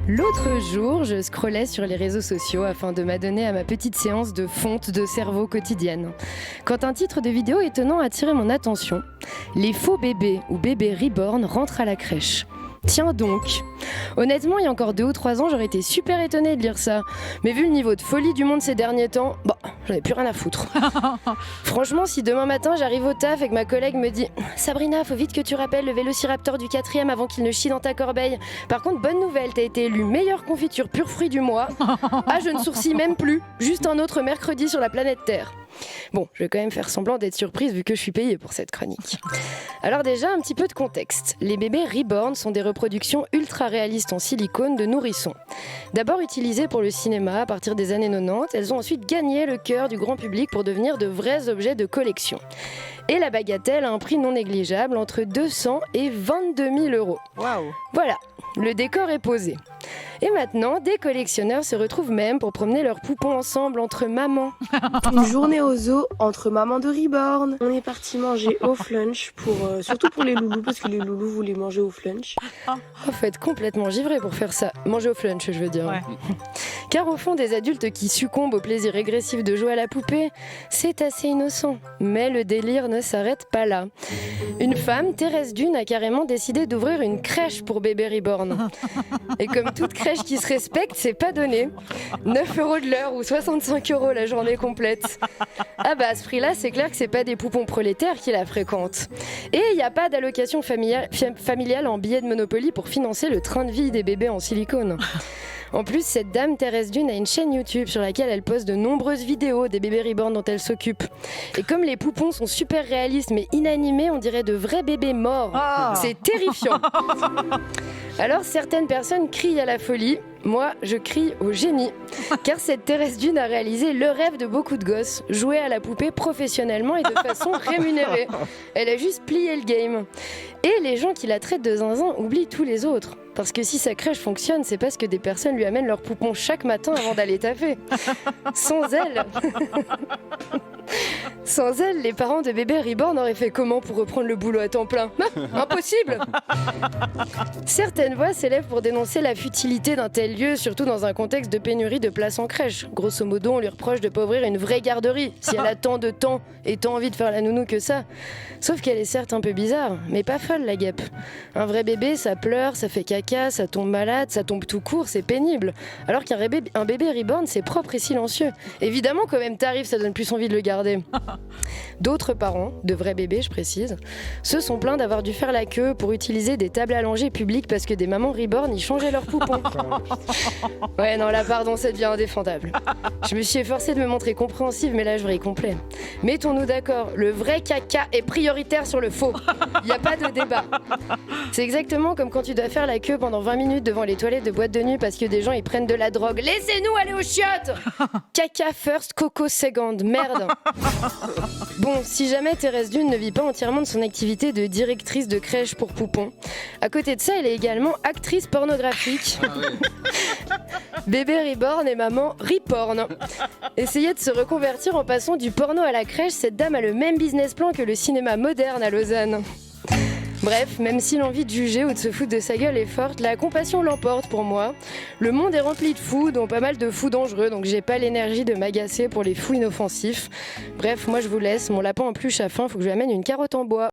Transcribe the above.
L'autre jour, je scrollais sur les réseaux sociaux afin de m'adonner à ma petite séance de fonte de cerveau quotidienne. Quand un titre de vidéo étonnant a attiré mon attention, les faux bébés ou bébés reborn rentrent à la crèche. Tiens donc. Honnêtement, il y a encore 2 ou 3 ans, j'aurais été super étonnée de lire ça. Mais vu le niveau de folie du monde ces derniers temps, j'avais plus rien à foutre. Franchement, si demain matin j'arrive au taf et que ma collègue me dit « Sabrina, faut vite que tu rappelles le vélociraptor du 4e avant qu'il ne chie dans ta corbeille. Par contre, bonne nouvelle, t'as été élue meilleure confiture pur fruit du mois. » Ah, je ne sourcille même plus. Juste un autre mercredi sur la planète Terre. Bon, je vais quand même faire semblant d'être surprise vu que je suis payée pour cette chronique. Alors déjà, un petit peu de contexte. Les bébés reborn sont des reproductions ultra réalistes en silicone de nourrissons. D'abord utilisées pour le cinéma à partir des années 90, elles ont ensuite gagné le cœur du grand public pour devenir de vrais objets de collection. Et la bagatelle a un prix non négligeable, entre 200 et 22 000 euros. Waouh. Voilà, le décor est posé. Et maintenant, des collectionneurs se retrouvent même pour promener leurs poupons ensemble entre mamans. Une journée au zoo entre mamans de reborn. On est parti manger au flunch, surtout pour les loulous, parce que les loulous voulaient manger au flunch. Oh, faut être complètement givré pour faire ça. Manger au flunch, je veux dire. Ouais. Car au fond, des adultes qui succombent au plaisir régressif de jouer à la poupée, c'est assez innocent. Mais le délire ne s'arrête pas là. Une femme, Thérèse Dune, a carrément décidé d'ouvrir une crèche pour bébés reborn. Et comme toute crèche qui se respecte, c'est pas donné. 9 € de l'heure ou 65 € la journée complète. Ah bah à ce prix-là, c'est clair que c'est pas des poupons prolétaires qui la fréquentent. Et il n'y a pas d'allocation familiale en billets de Monopoly pour financer le train de vie des bébés en silicone. En plus, cette dame, Thérèse Dune, a une chaîne YouTube sur laquelle elle poste de nombreuses vidéos des bébés reborn dont elle s'occupe. Et comme les poupons sont super réalistes mais inanimés, on dirait de vrais bébés morts. C'est terrifiant. Alors certaines personnes crient à la folie, moi je crie au génie. Car cette Thérèse Dune a réalisé le rêve de beaucoup de gosses, jouer à la poupée professionnellement et de façon rémunérée. Elle a juste plié le game. Et les gens qui la traitent de zinzin oublient tous les autres. Parce que si sa crèche fonctionne, c'est parce que des personnes lui amènent leurs poupons chaque matin avant d'aller taffer. Sans elle, les parents de bébés reborn auraient fait comment pour reprendre le boulot à temps plein ? Impossible ! Certaines voix s'élèvent pour dénoncer la futilité d'un tel lieu, surtout dans un contexte de pénurie de places en crèche. Grosso modo, on lui reproche de pas ouvrir une vraie garderie, si elle a tant de temps et tant envie de faire la nounou que ça. Sauf qu'elle est certes un peu bizarre, mais pas folle la guêpe. Un vrai bébé, ça pleure, ça fait caca, ça tombe malade, ça tombe tout court, c'est pénible. Alors qu'un bébé reborn, c'est propre et silencieux. Évidemment, quand même t'arrives, ça donne plus envie de le garder. D'autres parents, de vrais bébés je précise, se sont plaints d'avoir dû faire la queue pour utiliser des tables allongées publiques parce que des mamans reborn y changeaient leurs poupons. Ouais non là pardon, ça devient indéfendable. Je me suis efforcée de me montrer compréhensive mais là je vrille complet. Mettons-nous d'accord, le vrai caca est prioritaire sur le faux. Il n'y a pas de débat. C'est exactement comme quand tu dois faire la queue pendant 20 minutes devant les toilettes de boîte de nuit parce que des gens ils prennent de la drogue. Laissez-nous aller aux chiottes. Caca first, coco second, merde. Bon, si jamais Thérèse Dune ne vit pas entièrement de son activité de directrice de crèche pour poupons, à côté de ça, elle est également actrice pornographique. Bébé reborn et maman reporn. Essayer de se reconvertir en passant du porno à la crèche, cette dame a le même business plan que le cinéma moderne à Lausanne. Bref, même si l'envie de juger ou de se foutre de sa gueule est forte, la compassion l'emporte pour moi. Le monde est rempli de fous, dont pas mal de fous dangereux, donc j'ai pas l'énergie de m'agacer pour les fous inoffensifs. Bref, moi je vous laisse, mon lapin en peluche à faim, faut que je lui amène une carotte en bois.